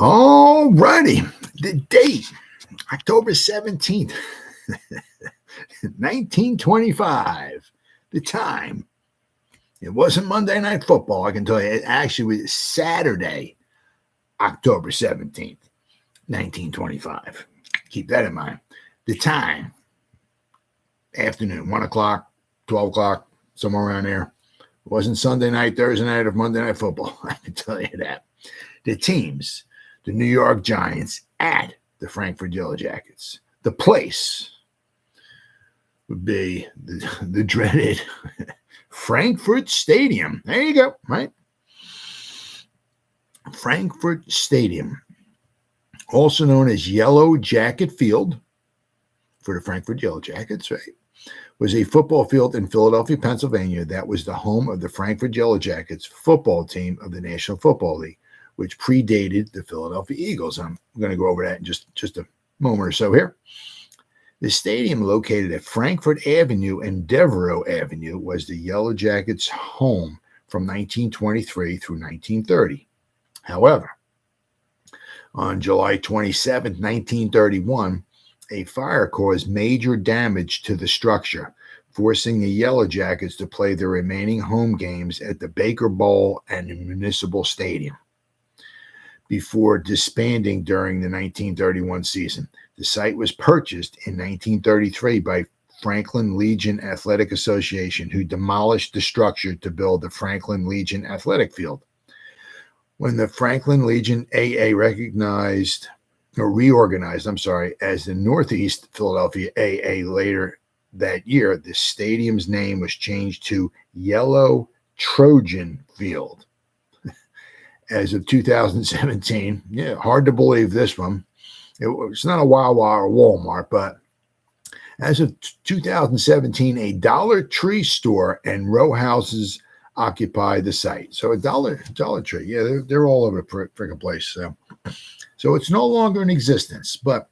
All righty. The date, October 17th, 1925. The time. It wasn't Monday Night Football, I can tell you. It actually was Saturday, October 17th, 1925. Keep that in mind. The time, afternoon, 1 o'clock, 12 o'clock, somewhere around there. It wasn't Sunday night, Thursday night, or Monday Night Football, I can tell you that. The teams, the New York Giants at the Frankford Yellow Jackets. The place would be the dreaded Frankfurt Stadium. There you go, right? Frankfurt Stadium, also known as Yellow Jacket Field for the Frankfurt Yellow Jackets, right, was a football field in Philadelphia, Pennsylvania that was the home of the Frankfurt Yellow Jackets football team of the National Football League, which predated the Philadelphia Eagles. I'm going to go over that in just a moment or so here. The stadium, located at Frankford Avenue and Devereux Avenue, was the Yellow Jackets' home from 1923 through 1930. However, on July 27, 1931, a fire caused major damage to the structure, forcing the Yellow Jackets to play their remaining home games at the Baker Bowl and the Municipal Stadium before disbanding during the 1931 season. The site was purchased in 1933 by Franklin Legion Athletic Association, who demolished the structure to build the Franklin Legion Athletic Field. When the Franklin Legion reorganized as the Northeast Philadelphia AA later that year, the stadium's name was changed to Yellow Trojan Field. As of 2017, yeah, hard to believe this one. It's not a Wawa or Walmart, but as of 2017, a Dollar Tree store and row houses occupy the site. So a Dollar Tree, yeah, they're all over the freaking place. So it's no longer in existence, but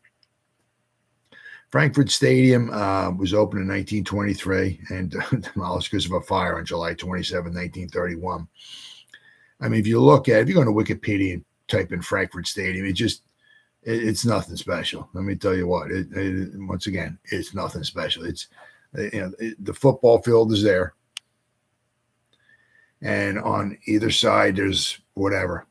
Frankfurt Stadium was opened in 1923 and demolished because of a fire on July 27, 1931. I mean, if you go to Wikipedia and type in Frankfurt Stadium, it's nothing special. Let me tell you what, once again, it's nothing special. It's, the football field is there. And on either side, there's whatever,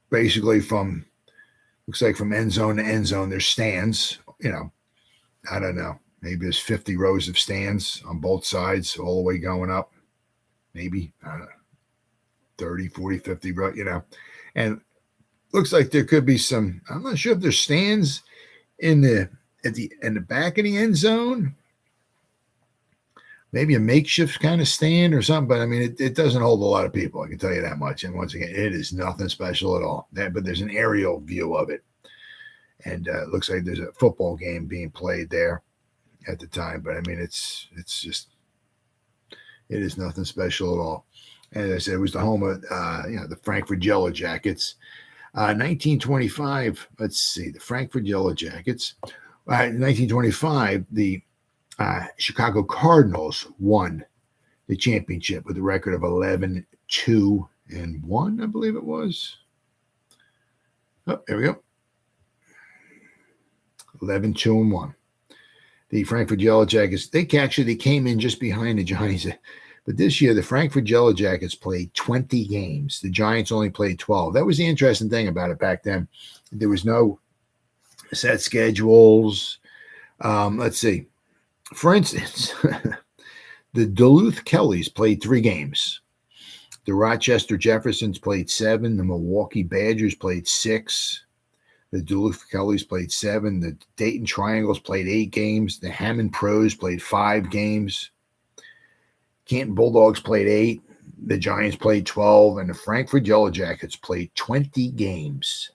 basically looks like from end zone to end zone, there's stands, I don't know, maybe there's 50 rows of stands on both sides, all the way going up, maybe, I don't know, 30, 40, 50, and looks like there could be some, I'm not sure if there's stands in the back of the end zone, maybe a makeshift kind of stand or something, but I mean, it doesn't hold a lot of people, I can tell you that much. And once again, it is nothing special at all. But there's an aerial view of it, and it looks like there's a football game being played there at the time. But I mean, it is nothing special at all. And as I said, it was the home of the Frankfurt Yellow Jackets. 1925. Let's see, the Frankfurt Yellow Jackets. 1925, the Chicago Cardinals won the championship with a record of 11-2-1, I believe it was. Oh, there we go. 11-2-1. The Frankfurt Yellow Jackets, they came in just behind the Giants. But this year, the Frankfurt Yellow Jackets played 20 games. The Giants only played 12. That was the interesting thing about it back then. There was no set schedules. Let's see. For instance, the Duluth Kellys played 3 games. The Rochester Jeffersons played 7. The Milwaukee Badgers played 6. The Duluth Kellys played 7. The Dayton Triangles played 8 games. The Hammond Pros played 5 games. Canton Bulldogs played 8. The Giants played 12. And the Frankfurt Yellow Jackets played 20 games.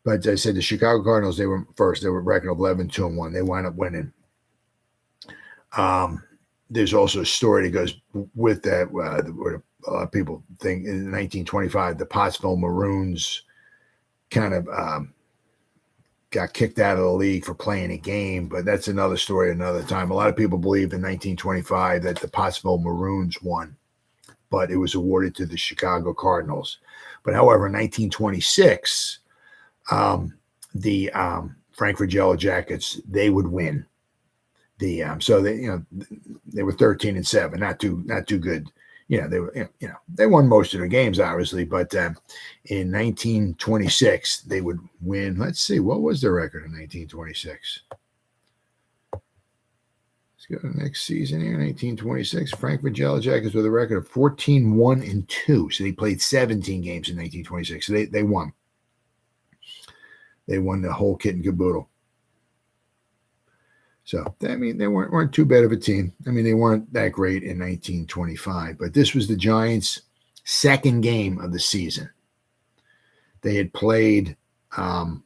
But as I said, the Chicago Cardinals, they were first. They were record of 11-2-1. They wound up winning. There's also a story that goes with that, where a lot of people think in 1925, the Pottsville Maroons kind of got kicked out of the league for playing a game, but that's another story another time. A lot of people believe in 1925 that the Pottsville Maroons won but it was awarded to the Chicago Cardinals. But however, in 1926, the Frankford Yellow Jackets, they would win. So they were 13-7, not too good. They were, they won most of their games, obviously, but in 1926 they would win. Let's see, what was their record in 1926? Let's go to the next season here, 1926. Frankfurt Yellow Jackets with a record of 14-1-2. So they played 17 games in 1926. So they won. They won the whole kit and caboodle. So, I mean, they weren't too bad of a team. I mean, they weren't that great in 1925, but this was the Giants' second game of the season. They had played the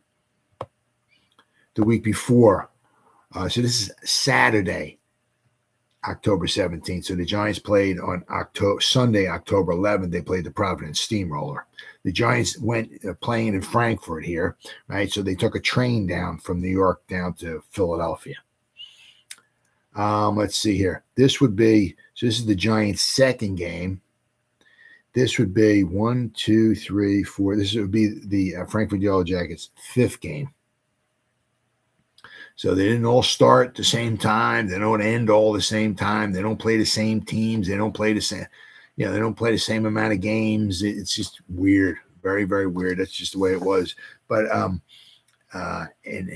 week before. So this is Saturday, October 17th. So the Giants played on Sunday, October 11th. They played the Providence Steamroller. The Giants went playing in Frankfurt here, right? So they took a train down from New York down to Philadelphia. Let's see here. This is the Giants' second game. This would be 1, 2, 3, 4. This would be the Frankfurt Yellow Jackets' fifth game. So they didn't all start at the same time. They don't end all the same time. They don't play the same teams. They don't play the same, they don't play the same amount of games. It's just weird. Very, very weird. That's just the way it was. But in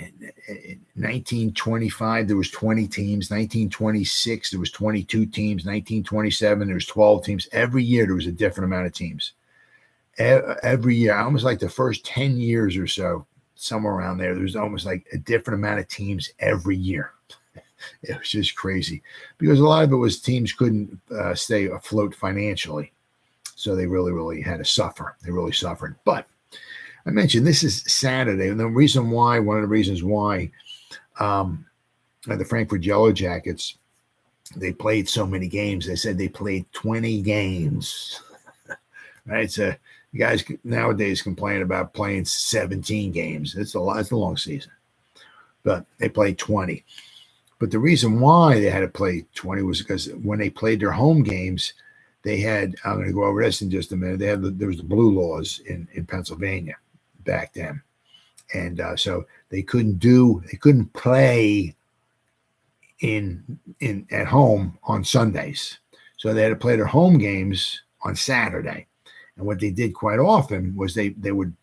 1925, there was 20 teams. 1926, there was 22 teams. 1927, there was 12 teams. Every year, there was a different amount of teams. Every year, almost like the first 10 years or so, somewhere around there, was almost like a different amount of teams every year. It was just crazy because a lot of it was teams couldn't stay afloat financially. So they really, really had to suffer. They really suffered. But I mentioned this is Saturday, and one of the reasons why the Frankfurt Yellow Jackets, they played so many games. They said they played 20 games. Right? So you guys nowadays complain about playing 17 games. It's a long season. But they played 20. But the reason why they had to play 20 was because when they played their home games, they had, I'm going to go over this in just a minute, there was the blue laws in Pennsylvania back then. And so they couldn't play at home on Sundays. So they had to play their home games on Saturday. And what they did quite often was they would,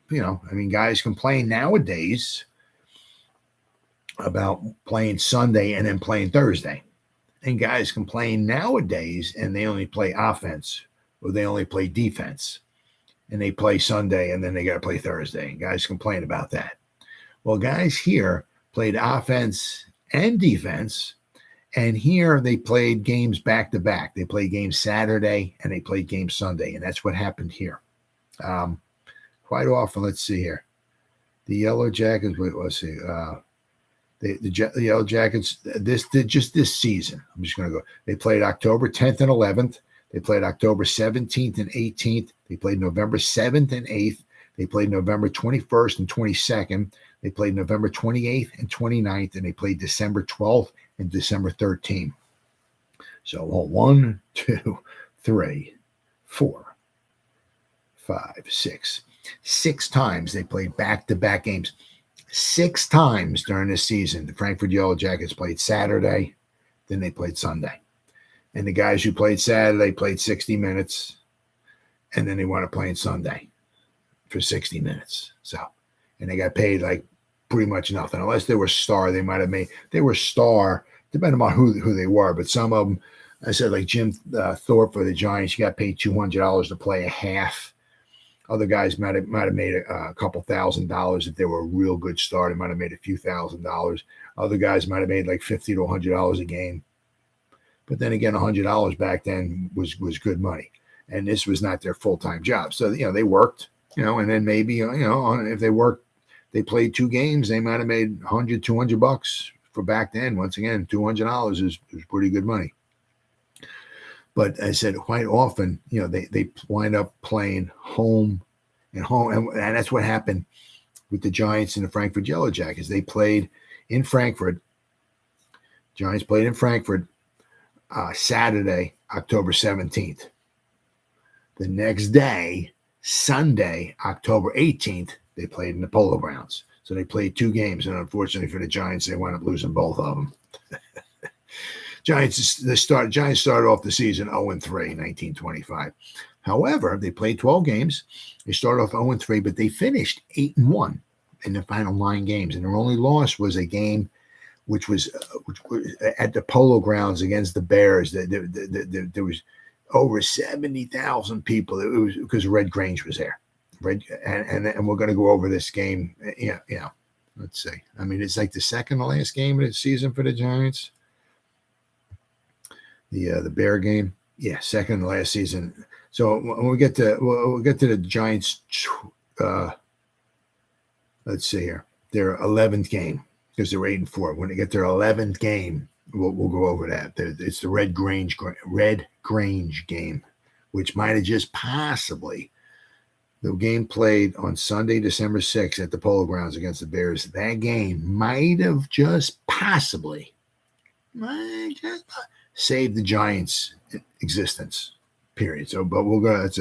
guys complain nowadays about playing Sunday and then playing Thursday. And guys complain nowadays and they only play offense or they only play defense. And they play Sunday and then they got to play Thursday. And guys complain about that. Well, guys here played offense and defense. And here they played games back to back. They played games Saturday and they played games Sunday. And that's what happened here. Quite often, let's see here. The Yellow Jackets, let's see. The Yellow Jackets, just this season, I'm just going to go. They played October 10th and 11th. They played October 17th and 18th. They played November 7th and 8th. They played November 21st and 22nd. They played November 28th and 29th. And they played December 12th and December 13th. So 1, 2, 3, 4, 5, 6. 6 times they played back-to-back games. 6 times during this season, the Frankfurt Yellow Jackets played Saturday, then they played Sunday. And the guys who played Saturday played 60 minutes, and then they wanted to play on Sunday for 60 minutes. So, and they got paid like pretty much nothing. Unless they were star, they were star, depending on who they were. But some of them, I said, like Jim Thorpe for the Giants, you got paid $200 to play a half. Other guys might have made a couple $1,000 if they were a real good star. They might have made a few $1,000s. Other guys might have made like $50 to $100 a game. But then again, $100 back then was good money, and this was not their full-time job. So they worked, and then maybe if they worked, they played 2 games, they might have made $100, $200 for back then. Once again, $200 is pretty good money. But I said quite often, they wind up playing home, and that's what happened with the Giants and the Frankfurt Yellow Jackets. They played in Frankfurt. Giants played in Frankfurt Saturday, October 17th. The next day, Sunday, October 18th, they played in the Polo Grounds. So they played 2 games, and unfortunately for the Giants, they wound up losing both of them. Giants started off the season 0-3 in 1925. However, they played 12 games. They started off 0-3, but they finished 8-1 in the final 9 games, and their only loss was a game which was at the Polo Grounds against the Bears. There was over 70,000 people. It was because Red Grange was there. And we're going to go over this game. Yeah. Let's see. I mean, it's like the second to last game of the season for the Giants. The Bear game. Yeah, second to last season. So when we get to the Giants, let's see here. Their 11th game, because they're 8-4. When they get their 11th game, we'll go over that. It's the Red Grange game, which might have just possibly the game played on Sunday, December 6th at the Polo Grounds against the Bears. That game might have just possibly saved the Giants' existence. Period. So, but we'll go. That's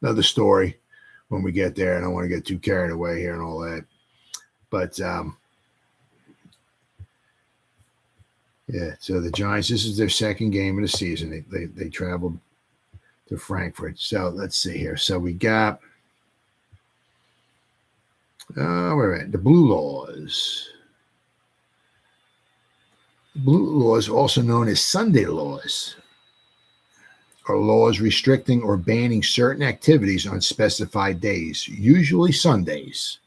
another story when we get there. I don't want to get too carried away here and all that. But yeah. So the Giants. This is their second game of the season. They traveled to Frankfurt. So let's see here. So we got. We're at the Blue Laws. Blue laws, also known as Sunday laws, are laws restricting or banning certain activities on specified days, usually Sundays.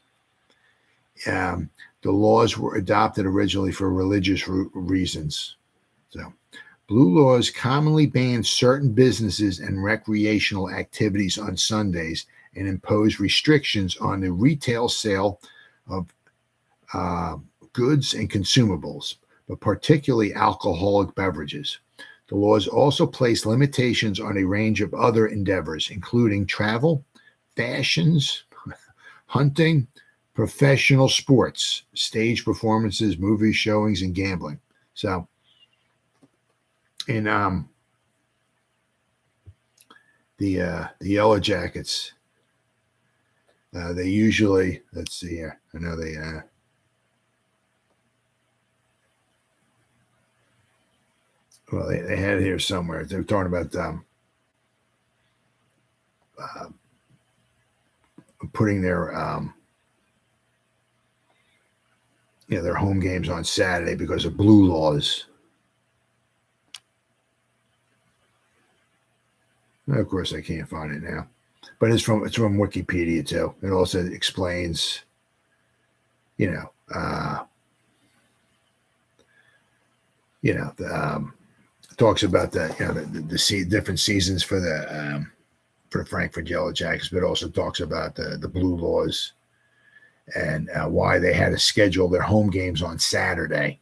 The laws were adopted originally for religious reasons. So, blue laws commonly ban certain businesses and recreational activities on Sundays and impose restrictions on the retail sale of goods and consumables, but particularly alcoholic beverages. The laws also place limitations on a range of other endeavors, including travel, fashions, hunting, professional sports, stage performances, movie showings, and gambling. So, in the Yellow Jackets, they usually, let's see here, I know they well, they had it here somewhere. They were talking about putting their their home games on Saturday because of blue laws. Now, of course, I can't find it now, but it's from Wikipedia too. It also explains, talks about the different seasons for the Frankford Yellow Jackets, but also talks about the blue laws and why they had to schedule their home games on Saturday.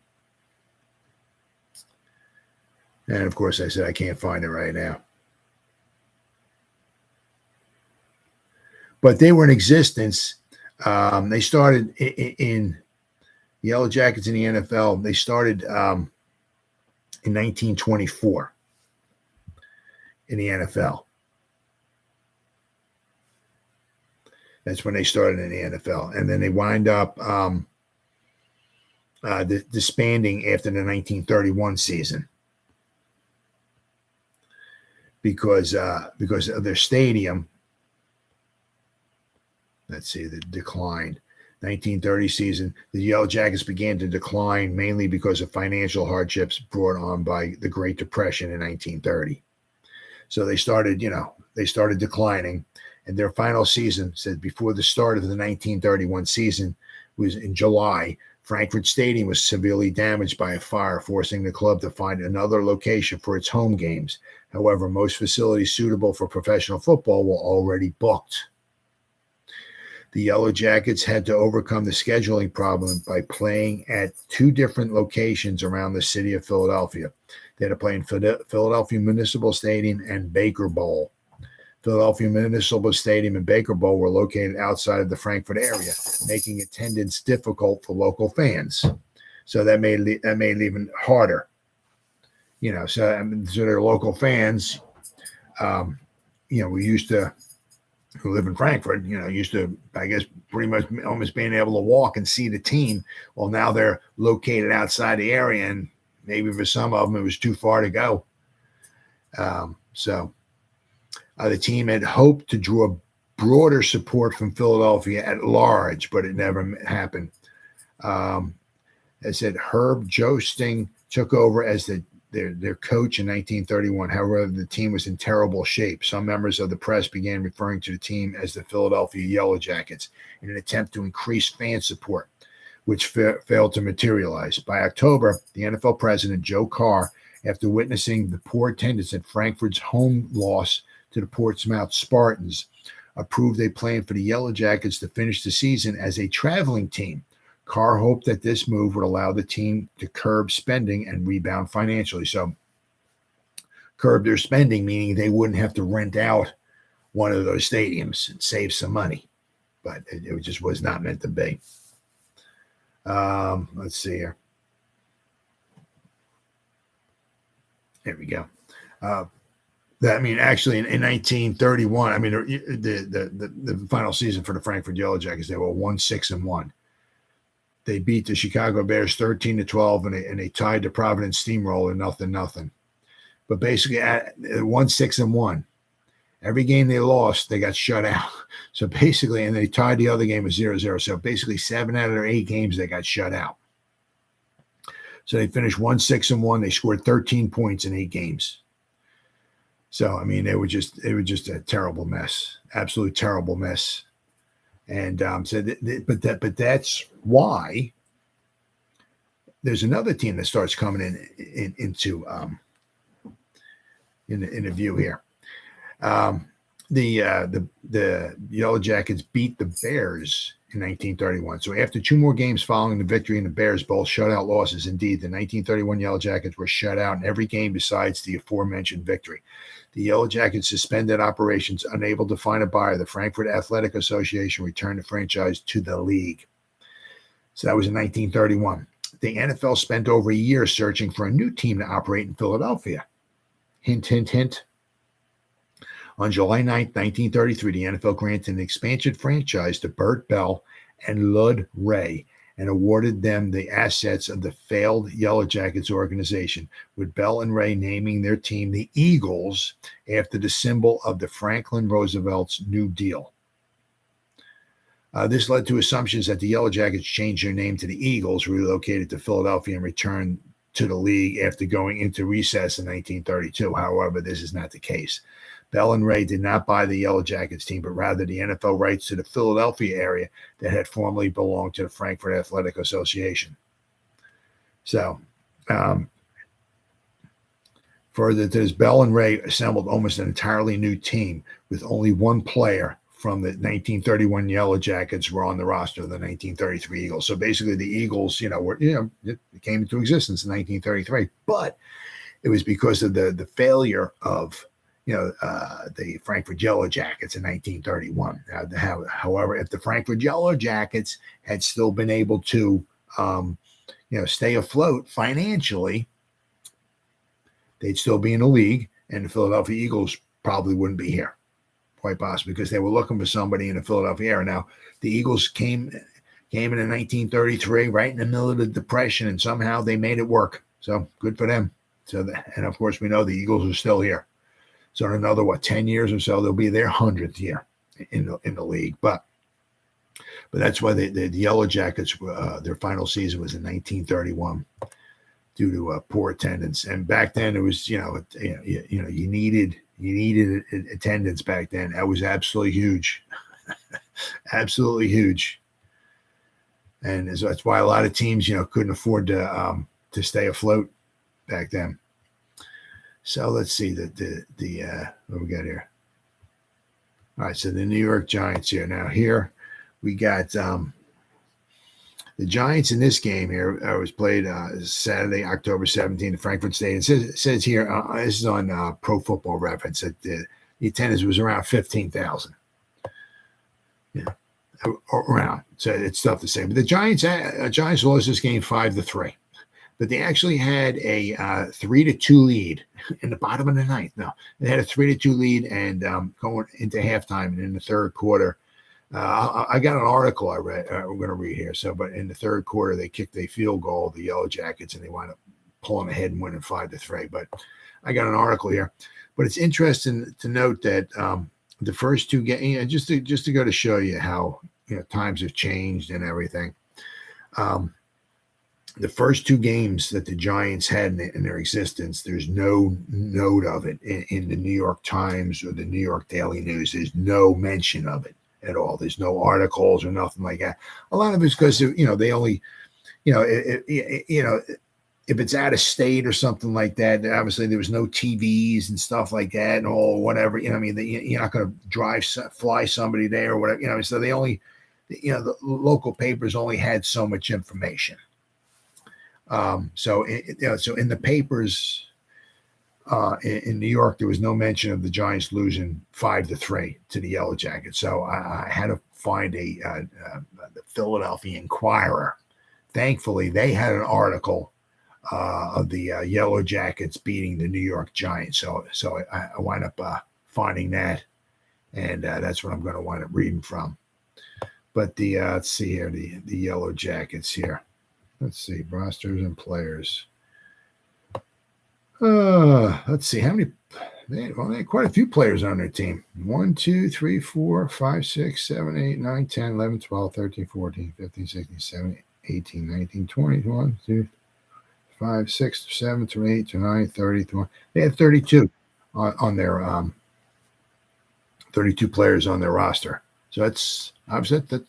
And of course, I said I can't find it right now. But they were in existence. They started in Yellow Jackets in the NFL. They started in 1924 in the NFL. That's when they started in the NFL. And then they wind up disbanding after the 1931 season because of their stadium. Let's see, the decline. 1930 season, the Yellow Jackets began to decline mainly because of financial hardships brought on by the Great Depression in 1930. So they started declining, and their final season said before the start of the 1931 season was in July. Frankfurt Stadium was severely damaged by a fire, forcing the club to find another location for its home games. However, most facilities suitable for professional football were already booked. The Yellow Jackets had to overcome the scheduling problem by playing at 2 different locations around the city of Philadelphia. They had to play in Philadelphia Municipal Stadium and Baker Bowl. Philadelphia Municipal Stadium and Baker Bowl were located outside of the Frankfurt area, making attendance difficult for local fans. So that made it even harder. So their local fans we used to, who live in Frankfurt, used to, I guess, pretty much almost being able to walk and see the team. Well, now they're located outside the area, and maybe for some of them it was too far to go. So the team had hoped to draw broader support from Philadelphia at large, but it never happened. As said, Herb Josting took over as their coach in 1931. However, the team was in terrible shape. Some members of the press began referring to the team as the Philadelphia Yellow Jackets in an attempt to increase fan support, which failed to materialize. By October, the NFL president, Joe Carr, after witnessing the poor attendance at Frankfurt's home loss to the Portsmouth Spartans, approved a plan for the Yellow Jackets to finish the season as a traveling team. Carr hoped that this move would allow the team to curb spending and rebound financially. So curb their spending, meaning they wouldn't have to rent out one of those stadiums and save some money. But it just was not meant to be. Let's see here. There we go. Actually, in 1931, the final season for the Frankfurt Yellow Jackets, they were 1-6-1. They beat the Chicago Bears 13-12, and they tied the Providence Steamroller 0-0. But basically, at 1-6-1, every game they lost, they got shut out. So basically, and they tied the other game at 0-0. So basically, 7 out of their 8 games they got shut out. So they finished 1-6-1. They scored 13 points in 8 games. So they were just a terrible mess, absolutely terrible mess. And but that's why there's another team that starts coming into the view here. The Yellow Jackets beat the Bears in 1931. So after 2 more games following the victory and the Bears, both shutout losses, indeed, the 1931 Yellow Jackets were shut out in every game besides the aforementioned victory. The Yellow Jackets suspended operations, unable to find a buyer. The Frankfurt Athletic Association returned the franchise to the league. So that was in 1931. The NFL spent over a year searching for a new team to operate in Philadelphia. Hint, hint, hint. On July 9th, 1933, the NFL granted an expansion franchise to Bert Bell and Lud Ray and awarded them the assets of the failed Yellow Jackets organization, with Bell and Ray naming their team the Eagles after the symbol of the Franklin Roosevelt's New Deal. This led to assumptions that the Yellow Jackets changed their name to the Eagles, relocated to Philadelphia, and returned to the league after going into recess in 1932. However, this is not the case. Bell and Ray did not buy the Yellow Jackets team, but rather the NFL rights to the Philadelphia area that had formerly belonged to the Frankfurt Athletic Association. So, further to this, Bell and Ray assembled almost an entirely new team with only one player from the 1931 Yellow Jackets were on the roster of the 1933 Eagles. So basically, the Eagles, it came into existence in 1933, but it was because of the failure of the Frankfurt Yellow Jackets in 1931. However, if the Frankfurt Yellow Jackets had still been able to, stay afloat financially, they'd still be in the league, and the Philadelphia Eagles probably wouldn't be here, quite possibly, because they were looking for somebody in the Philadelphia area. Now, the Eagles came in 1933, right in the middle of the Depression, and somehow they made it work. So good for them. And of course, we know the Eagles are still here. So in another, 10 years or so, they'll be their 100th year in the league. But that's why the Yellow Jackets, their final season was in 1931 due to poor attendance. And back then it was, you needed attendance back then. That was absolutely huge, absolutely huge. And so that's why a lot of teams, couldn't afford to stay afloat back then. So let's see what we got here. All right, so the New York Giants here. Now here we got the Giants in this game here. Was played Saturday, October 17th at Frankfurt Stadium. It says here, this is on Pro Football Reference, that the attendance was around 15,000. Yeah, around. So it's tough to say. But the Giants lost this game 5-3. but they actually had a 3-2 lead in the bottom of the ninth. No, they had a 3-2 lead and going into halftime, and in the third quarter, I got an article I read. We're going to read here. So, but in the third quarter, they kicked a field goal, the Yellow Jackets, and they wound up pulling ahead and winning 5-3. But I got an article here. But it's interesting to note that the first two games, just to go to show you how times have changed and everything. The first two games that the Giants had in their existence, there's no note of it in the New York Times or the New York Daily News. There's no mention of it at all. There's no articles or nothing like that. A lot of it's because they only, if it's out of state or something like that. Obviously, there was no TVs and stuff like that, and all whatever. You're not going to fly somebody there or whatever. So they only, the local papers only had so much information. So in the papers in New York, there was no mention of the Giants losing 5-3 to the Yellow Jackets. So I had to find the Philadelphia Inquirer. Thankfully, they had an article of the Yellow Jackets beating the New York Giants. So I wind up finding that, and that's what I'm going to wind up reading from. But let's see here, the Yellow Jackets here. Let's see, rosters and players. Let's see, how many? They had quite a few players on their team. 1, 2, 3, 4, 5, 6, 7, 8, 9, 10, 11, 12, 13, 14, 15, 16, 17, 18, 19, 20, 21, 22, 5, 6, 7, 8, 9, 30, 20. They had 32 on their 32 players on their roster. So that's obviously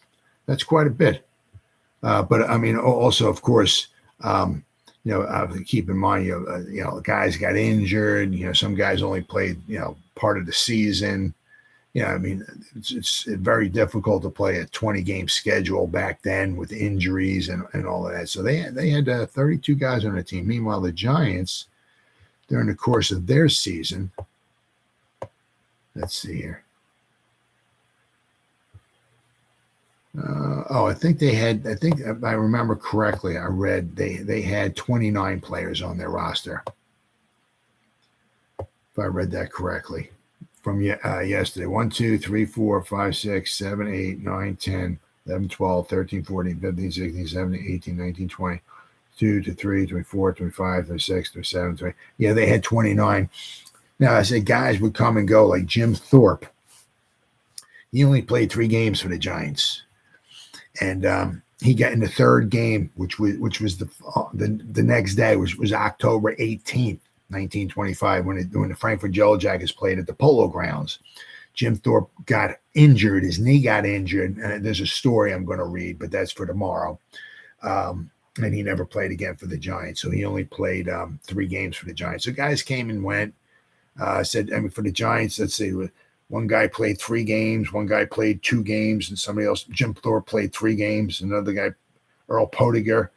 that's quite a bit. But I mean, also, of course, keep in mind, guys got injured. Some guys only played, part of the season. I mean, it's very difficult to play a 20-game schedule back then with injuries and all of that. So they had 32 guys on the team. Meanwhile, the Giants, during the course of their season, let's see here. I think if I remember correctly, I read they had 29 players on their roster. If I read that correctly. From yesterday, 1, 2, 3, 4, 5, 6, 7, 8, 9, 10, 11, 12, 13, 14, 15, 16, 17, 18, 19, 20, 2 to 3, 24, 25, 26, 27, 20. Yeah, they had 29. Now, I said guys would come and go, like Jim Thorpe. He only played 3 games for the Giants. And he got in the third game, which was the next day, which was October 18th, 1925, when the Frankford Yellow Jackets played at the Polo Grounds. Jim Thorpe got injured. His knee got injured. And there's a story I'm going to read, but that's for tomorrow. And he never played again for the Giants. So he only played 3 games for the Giants. So guys came and went. For the Giants, let's see, one guy played 3 games, one guy played 2 games, and somebody else, Jim Thorpe, played 3 games. Another guy, Earl Potiger,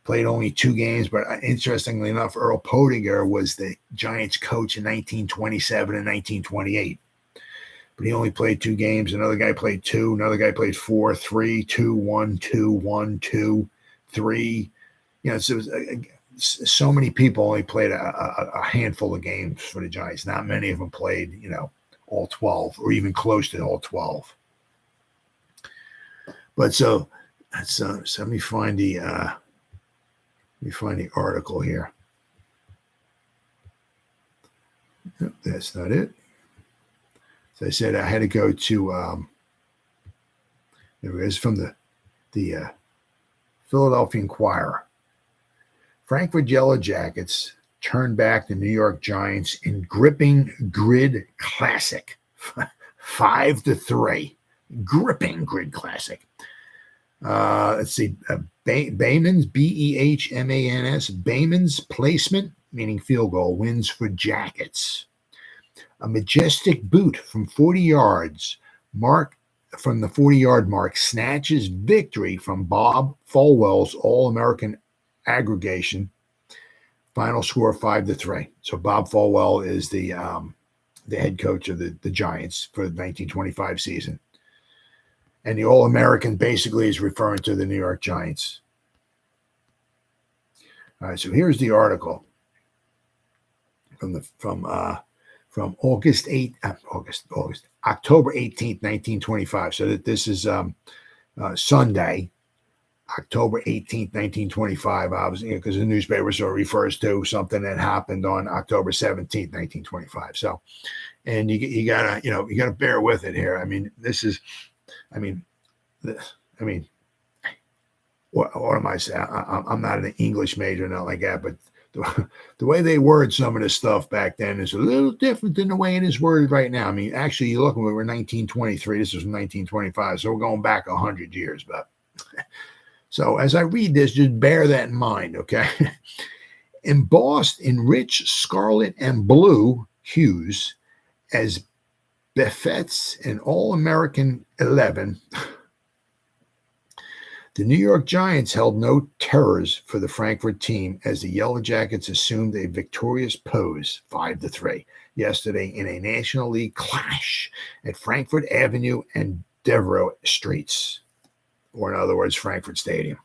played only 2 games. But interestingly enough, Earl Potiger was the Giants coach in 1927 and 1928. But he only played 2 games. Another guy played 2. Another guy played 4, 3, 2, 1, 2, 1, 2, 3. So many people only played a handful of games for the Giants. Not many of them played, all 12 or even close to all 12. But so let me find the article here. Nope, that's not it. As I said, I had to go to it was from the Philadelphia Inquirer. Frankford Yellow Jackets turned back the New York Giants in gripping grid classic, 5-3. Gripping grid classic. Let's see, Bayman's Behmans. Bayman's placement, meaning field goal, wins for Jackets. A majestic boot from 40 yards, from the 40-yard mark, snatches victory from Bob Folwell's All-American aggregation. Final score 5-3. So Bob Folwell is the head coach of the Giants for the 1925 season. And the All-American basically is referring to the New York Giants. All right, so here's the article from October 18th, 1925. So that this is Sunday, October 18th, 1925, obviously, because the newspaper sort of refers to something that happened on October 17th, 1925. So, and you gotta bear with it here. I mean, what am I saying? I'm not an English major, not like that, but the way they word some of this stuff back then is a little different than the way it is worded right now. I mean, actually, you look, we were 1923. This was 1925, so we're going back 100 years. But so as I read this, just bear that in mind, okay? Embossed in rich scarlet and blue hues, as befits an All-American 11. The New York Giants held no terrors for the Frankfurt team as the Yellow Jackets assumed a victorious pose 5-3 yesterday in a National League clash at Frankfurt Avenue and Devereux Streets, or in other words, Frankfurt Stadium.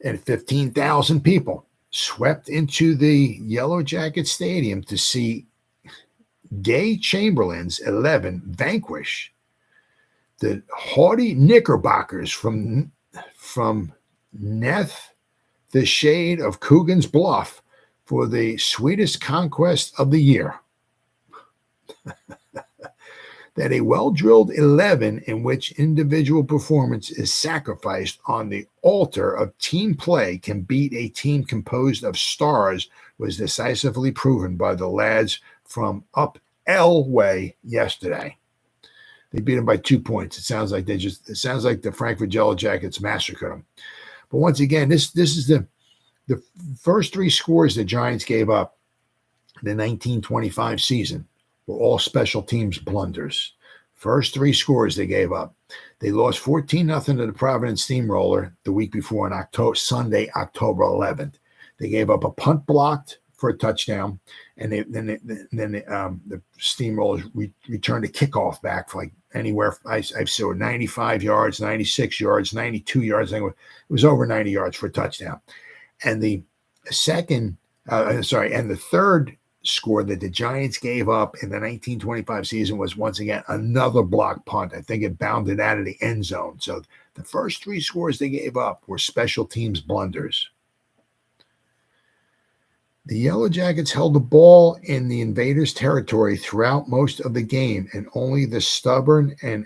And 15,000 people swept into the Yellow Jacket Stadium to see Gay Chamberlain's 11 vanquish the haughty Knickerbockers from Neth, the shade of Coogan's Bluff, for the sweetest conquest of the year. That a well-drilled 11 in which individual performance is sacrificed on the altar of team play can beat a team composed of stars was decisively proven by the lads from up Elway yesterday. They beat them by 2 points. It sounds like the Frankfurt Yellow Jackets massacred them. But once again, this is the first 3 scores the Giants gave up in the 1925 season were all special teams blunders. First 3 scores they gave up. They lost 14-0 to the Providence Steamroller the week before on Sunday, October 11th. They gave up a punt blocked for a touchdown, and then the Steamrollers returned a kickoff back for like anywhere. I saw 95 yards, 96 yards, 92 yards. I think it was over 90 yards for a touchdown. And the third score that the Giants gave up in the 1925 season was once again another block punt. I think it bounded out of the end zone. So the first 3 scores they gave up were special teams blunders. The Yellow Jackets held the ball in the invaders' territory throughout most of the game, and only the stubborn and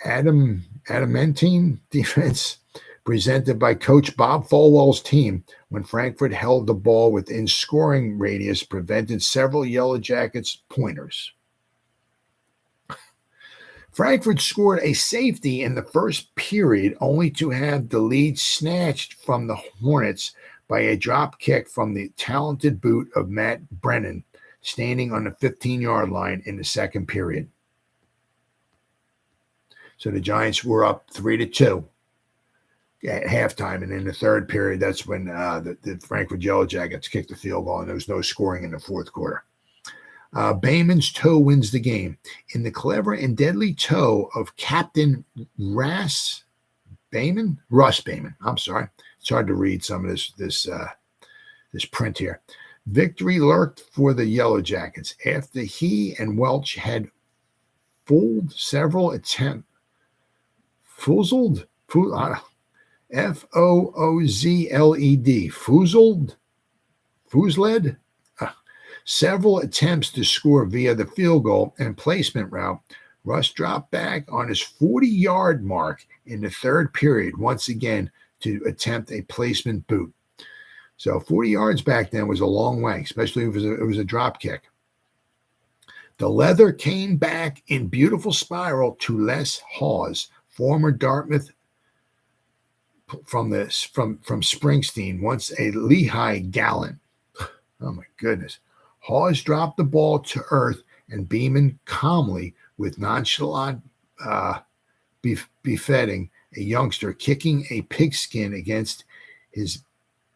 adamantine defense presented by Coach Bob Folwell's team when Frankfurt held the ball within scoring radius prevented several Yellow Jackets pointers. Frankfurt scored a safety in the first period, only to have the lead snatched from the Hornets by a drop kick from the talented boot of Matt Brennan, standing on the 15-yard line in the second period. So the Giants were up 3-2 at halftime, and in the third period, that's when the Frankfurt Yellow Jackets kicked the field goal, and there was no scoring in the fourth quarter. Bayman's toe wins the game. In the clever and deadly toe of Captain Russ Bayman. I'm sorry. It's hard to read some of this print here. Victory lurked for the Yellow Jackets after he and Welch had fooled several attempts. Foozled? F-O-O-Z-L-E-D. Foozled? Several attempts to score via the field goal and placement route. Russ dropped back on his 40-yard mark in the third period once again to attempt a placement boot. So 40 yards back then was a long way, especially if it was a drop kick. The leather came back in beautiful spiral to Les Hawes, former Dartmouth from Springsteen, once a Lehigh gallant. Oh my goodness. Hawes dropped the ball to earth, and Beeman calmly, with nonchalant befitting a youngster kicking a pigskin against his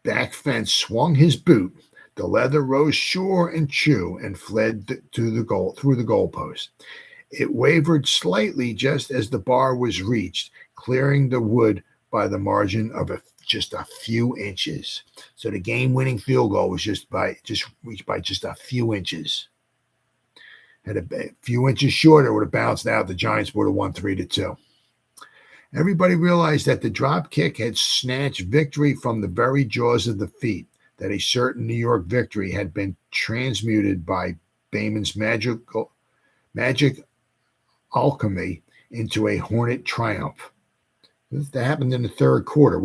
back fence, swung his boot. The leather rose sure and true and fled to the goal through the goalpost. It wavered slightly just as the bar was reached, clearing the wood by the margin of just a few inches. So the game-winning field goal was reached by just a few inches. Had a few inches shorter, would have bounced out. The Giants would have won 3-2. Everybody realized that the drop kick had snatched victory from the very jaws of defeat, that a certain New York victory had been transmuted by Bayman's magic alchemy into a Hornet triumph. That happened in the third quarter.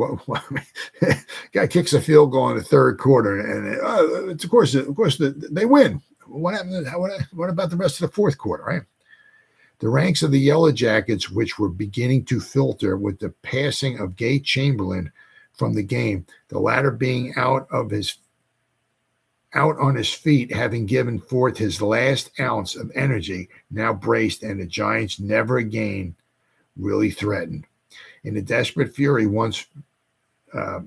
Guy kicks a field goal in the third quarter, and of course, they win. What happened? What about the rest of the fourth quarter? Right. The ranks of the Yellow Jackets, which were beginning to filter with the passing of Gay Chamberlain from the game, the latter being out on his feet, having given forth his last ounce of energy, now braced, and the Giants never again really threatened. In a desperate fury, once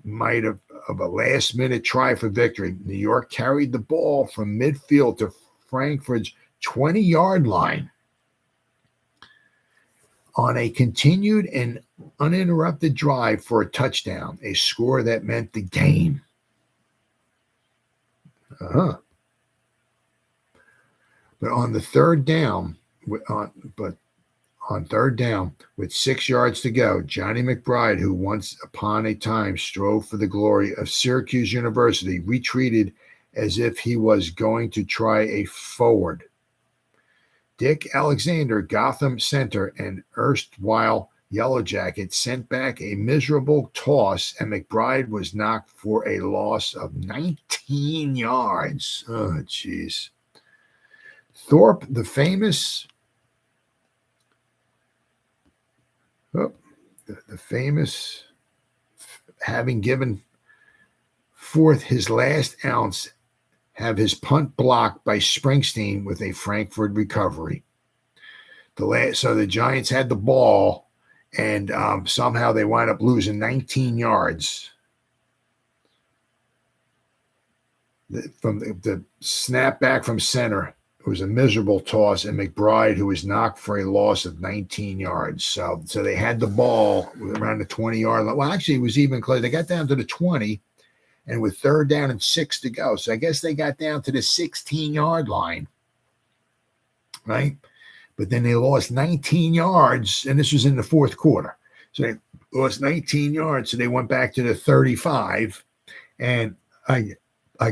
might of a last-minute try for victory, New York carried the ball from midfield to Frankford's 20-yard line on a continued and uninterrupted drive for a touchdown, a score that meant the game. But on third down, with 6 yards to go, Johnny McBride, who once upon a time strove for the glory of Syracuse University, retreated as if he was going to try a forward. Dick Alexander, Gotham center and erstwhile Yellow Jacket, sent back a miserable toss, and McBride was knocked for a loss of 19 yards. Oh, jeez. Thorpe, the famous, having given forth his last ounce, have his punt blocked by Springsteen with a Frankford recovery. So the Giants had the ball, and somehow they wind up losing 19 yards. From the snap back from center, it was a miserable toss, and McBride, who was knocked for a loss of 19 yards. So they had the ball around the 20-yard line. Well, actually, it was even close. They got down to the 20, and with third down and 6 to go. So I guess they got down to the 16-yard line, right? But then they lost 19 yards, and this was in the fourth quarter. So they lost 19 yards, so they went back to the 35, and I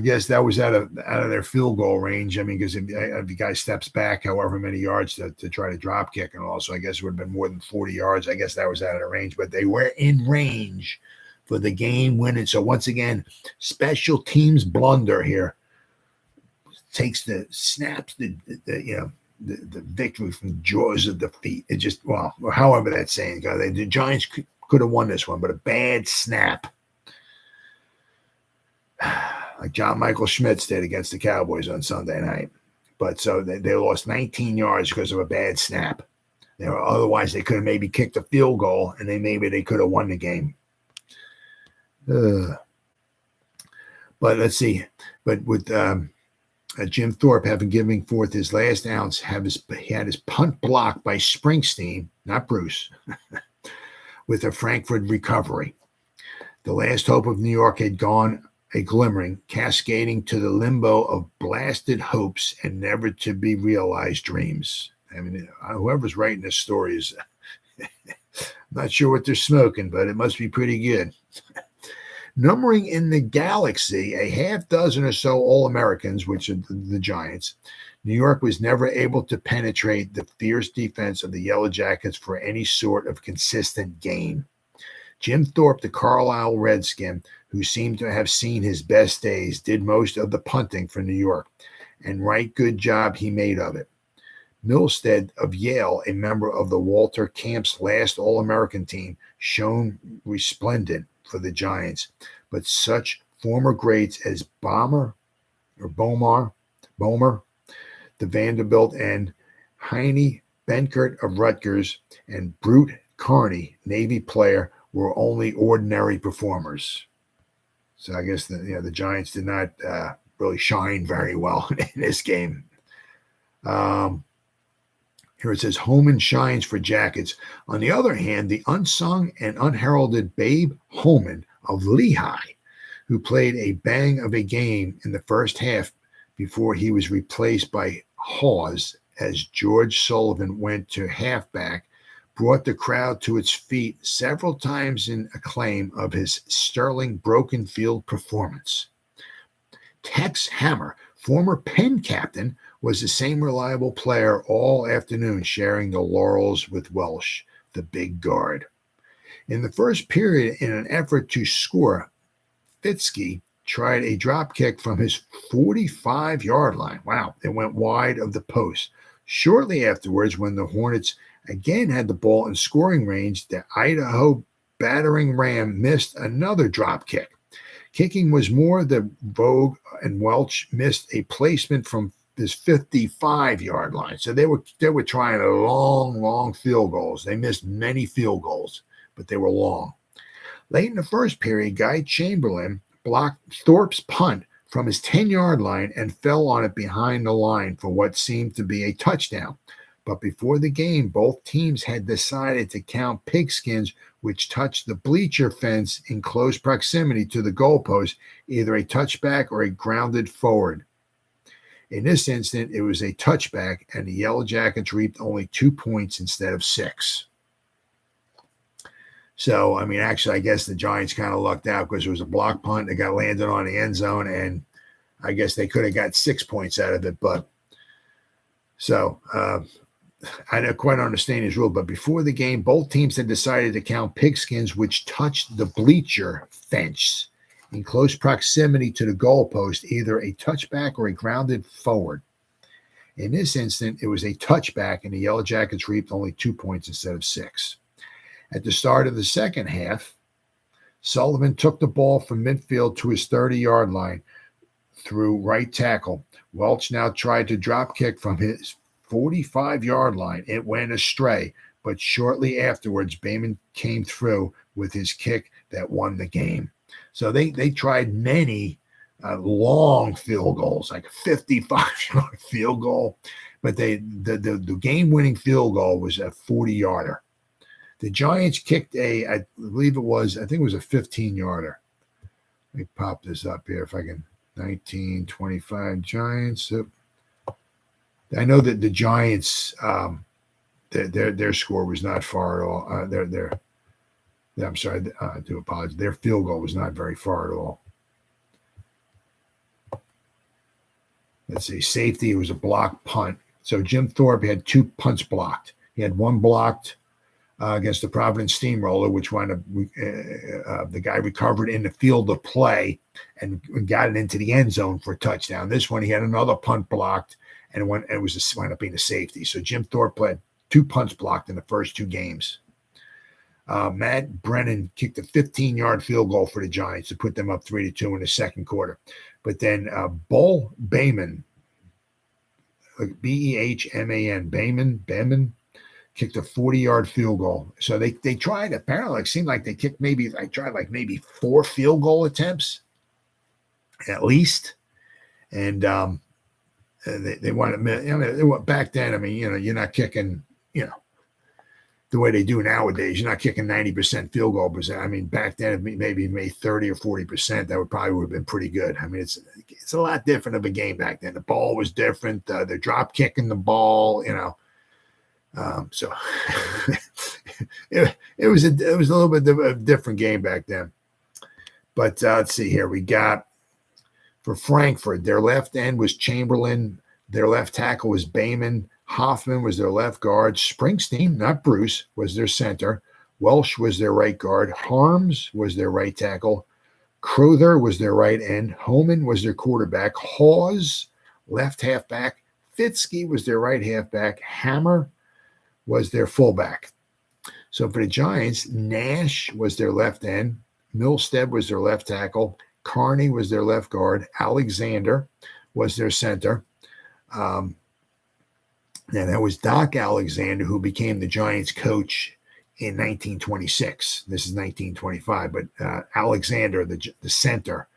guess that was out of their field goal range. I mean, because if the guy steps back however many yards to try to drop kick, and also I guess it would have been more than 40 yards. I guess that was out of the range, but they were in range for the game winning. So once again, special teams blunder here snaps the victory from the jaws of defeat. It just, well, however that saying goes, the Giants could have won this one, but a bad snap, like John Michael Schmitz did against the Cowboys on Sunday night. But so they lost 19 yards because of a bad snap. Otherwise, they could have maybe kicked a field goal, and they could have won the game. But let's see. But with Jim Thorpe having given forth his last ounce, he had his punt blocked by Springsteen, not Bruce, with a Frankford recovery. The last hope of New York had gone a glimmering, cascading to the limbo of blasted hopes and never to be realized dreams. I mean, whoever's writing this story is not sure what they're smoking, but it must be pretty good. Numbering in the galaxy a half dozen or so All-Americans, which are the Giants, New York was never able to penetrate the fierce defense of the Yellow Jackets for any sort of consistent gain. Jim Thorpe, the Carlisle Redskin, who seemed to have seen his best days, did most of the punting for New York, and right good job he made of it. Milstead of Yale, a member of the Walter Camp's last All-American team, shone resplendent for the Giants, but such former greats as Bomer, the Vanderbilt, and Heine Benkert of Rutgers, and Brute Carney, Navy player, were only ordinary performers. So I guess the Giants did not really shine very well in this game. Here it says, Holman shines for Jackets. On the other hand, the unsung and unheralded Babe Holman of Lehigh, who played a bang of a game in the first half before he was replaced by Hawes as George Sullivan went to halfback, brought the crowd to its feet several times in acclaim of his sterling broken field performance. Tex Hammer, former Penn captain, was the same reliable player all afternoon, sharing the laurels with Welsh, the big guard. In the first period, in an effort to score, Fitzke tried a drop kick from his 45-yard line. Wow, it went wide of the post. Shortly afterwards, when the Hornets again had the ball in scoring range, the Idaho battering ram missed another drop kick. Kicking was more the vogue, and Welch missed a placement from this 55-yard line. So they were trying long field goals. They missed many field goals, but they were long. Late in the first period, Guy Chamberlain blocked Thorpe's punt from his 10-yard line and fell on it behind the line for what seemed to be a touchdown. But before the game, both teams had decided to count pigskins which touched the bleacher fence in close proximity to the goalpost, either a touchback or a grounded forward. In this instant, it was a touchback, and the Yellow Jackets reaped only 2 points instead of 6. So, I mean, actually, I guess the Giants kind of lucked out because it was a block punt that got landed on the end zone, and I guess they could have got 6 points out of it. But so I don't quite understand his rule. But before the game, both teams had decided to count pigskins which touched the bleacher fence in close proximity to the goalpost, either a touchback or a grounded forward. In this instant, it was a touchback, and the Yellow Jackets reaped only 2 points instead of 6. At the start of the second half, Sullivan took the ball from midfield to his 30-yard line through right tackle. Welch now tried to drop kick from his 45-yard line. It went astray, but shortly afterwards, Bayman came through with his kick that won the game. So they tried many long field goals, like a 55-yard field goal, but the game-winning field goal was a 40-yarder. The Giants kicked I think it was a 15-yarder. Let me pop this up here if I can. 19-25 Giants. I know that the Giants, their score was not far at all. I'm sorry, I do apologize. Their field goal was not very far at all. Let's see, safety, it was a blocked punt. So Jim Thorpe had 2 punts blocked. He had one blocked against the Providence Steamroller, which wound up the guy recovered in the field of play and got it into the end zone for a touchdown. This one, he had another punt blocked, and it wound up being a safety. So Jim Thorpe had 2 punts blocked in the first 2 games. Matt Brennan kicked a 15-yard field goal for the Giants to put them up 3-2 in the second quarter. But then Bull Bayman, Behman, Bayman, kicked a 40-yard field goal. So they tried, apparently, it seemed like they kicked maybe 4 field goal attempts at least. And they wanted, back then, I mean, you're not kicking, the way they do nowadays, you're not kicking 90% field goal percent. I mean, back then, if maybe made 30 or 40%, that would have been pretty good. I mean, it's a lot different of a game back then. The ball was different. They're drop kicking the ball, so it was a little bit of a different game back then. But let's see here. We got for Frankford, their left end was Chamberlain. Their left tackle was Bayman. Hoffman was their left guard. Springsteen, not Bruce, was their center. Welsh was their right guard. Harms was their right tackle. Crowther was their right end. Homan was their quarterback. Hawes, left halfback. Fitzke was their right halfback. Hammer was their fullback. So for the Giants, Nash was their left end. Milstead was their left tackle. Carney was their left guard. Alexander was their center. And that was Doc Alexander, who became the Giants coach in 1926. This is 1925, but Alexander, the center,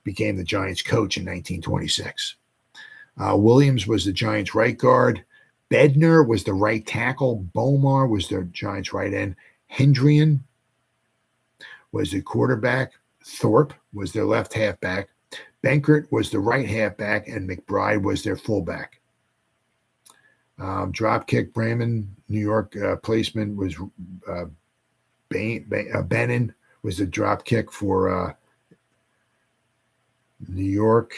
became the Giants coach in 1926. Williams was the Giants right guard. Bednar was the right tackle. Bomar was the Giants right end. Hendrian was the quarterback. Thorpe was their left halfback. Benkert was the right halfback, and McBride was their fullback. Dropkick Bremen, New York placement was Benin was the dropkick for New York.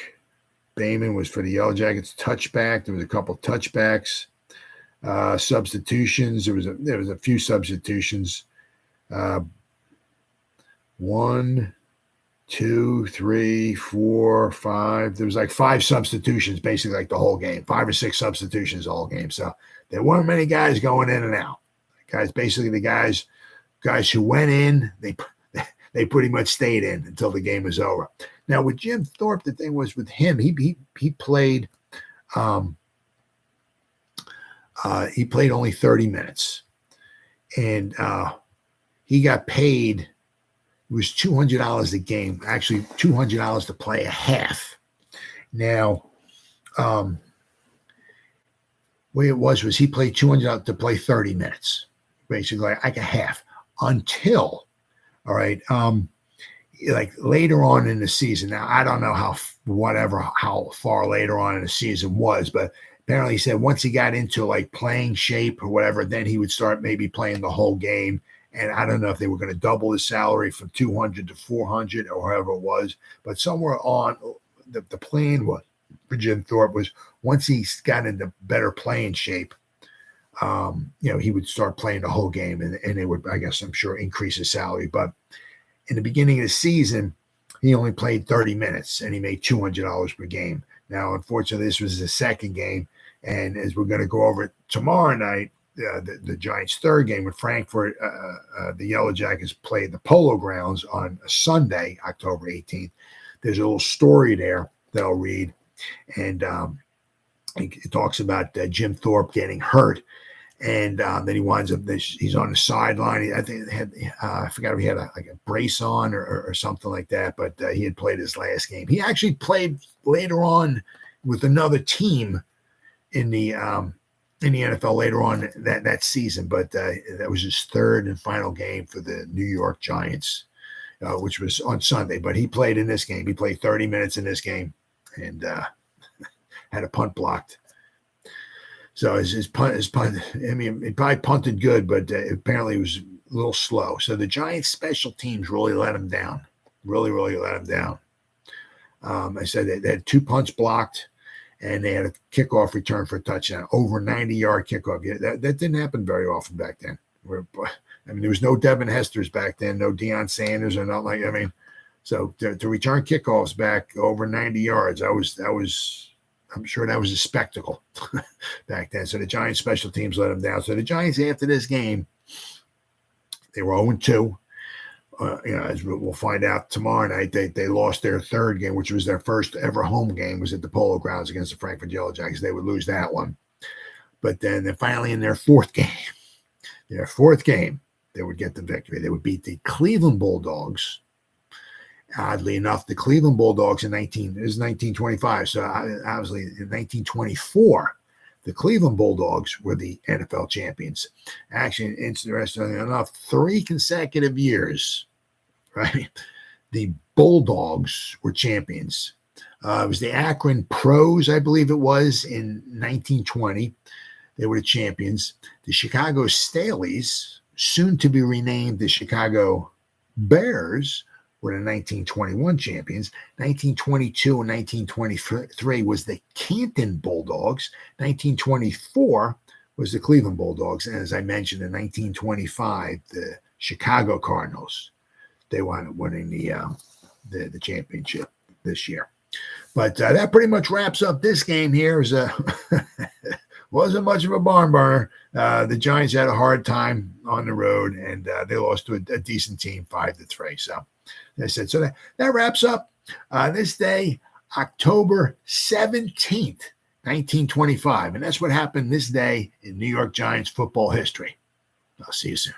Bayman was for the Yellow Jackets. Touchback. There was a couple touchbacks. Substitutions. There was a few substitutions. 1, 2, 3, 4, 5. There was like 5 substitutions, basically like the whole game. 5 or 6 substitutions the whole game. So there weren't many guys going in and out. Guys, basically the guys who went in, they pretty much stayed in until the game was over. Now with Jim Thorpe, the thing was with him, he played only 30 minutes, and he got paid. It was $200 a game, actually $200 to play a half. Now, way it was he played $200 to play 30 minutes, basically like a half, until, all right, like later on in the season. Now, I don't know how far later on in the season was, but apparently he said once he got into like playing shape or whatever, then he would start maybe playing the whole game. And I don't know if they were going to double his salary from 200 to 400 or however it was, but somewhere on the plan was for Jim Thorpe was once he got into better playing shape, he would start playing the whole game, and it would, I guess, I'm sure, increase his salary. But in the beginning of the season, he only played 30 minutes, and he made $200 per game. Now, unfortunately, this was the second game, and as we're going to go over it tomorrow night, the Giants' third game with Frankfurt, the Yellow Jackets played the Polo Grounds on a Sunday, October 18th. There's a little story there that I'll read, and it talks about Jim Thorpe getting hurt, and then he winds up. He's on the sideline. I think I forgot if he had a brace on or something like that, but he had played his last game. He actually played later on with another team in the NFL later on that season, but that was his third and final game for the New York Giants, which was on Sunday. But he played in this game. He played 30 minutes in this game and had a punt blocked. So his punt, I mean, it probably punted good, but apparently it was a little slow. So the Giants' special teams really let him down. Really let him down. I said they had 2 punts blocked, and they had a kickoff return for a touchdown, over 90-yard kickoff. Yeah, that didn't happen very often back then. There was no Devin Hesters back then, no Deion Sanders or nothing like that. I mean, so to return kickoffs back over 90 yards, I'm sure that was a spectacle back then. So the Giants special teams let them down. So the Giants, after this game, they were 0-2. As we'll find out tomorrow night, they lost their third game, which was their first ever home game, was at the Polo Grounds against the Frankford Yellow Jackets. They would lose that one. But then they're finally in their fourth game. They would get the victory. They would beat the Cleveland Bulldogs. Oddly enough, the Cleveland Bulldogs in 1925. So obviously in 1924, the Cleveland Bulldogs were the NFL champions. Actually, interestingly enough, 3 consecutive years, right? The Bulldogs were champions. It was the Akron Pros, I believe it was, in 1920. They were the champions. The Chicago Staleys, soon to be renamed the Chicago Bears, were the 1921 champions. 1922 and 1923 was the Canton Bulldogs. 1924 was the Cleveland Bulldogs. And as I mentioned, in 1925, the Chicago Cardinals, they wound up winning the championship this year. But that pretty much wraps up this game here. It was wasn't much of a barn burner. The Giants had a hard time on the road, and they lost to a decent team, 5-3. So I said, so that wraps up this day, October 17th, 1925. And that's what happened this day in New York Giants football history. I'll see you soon.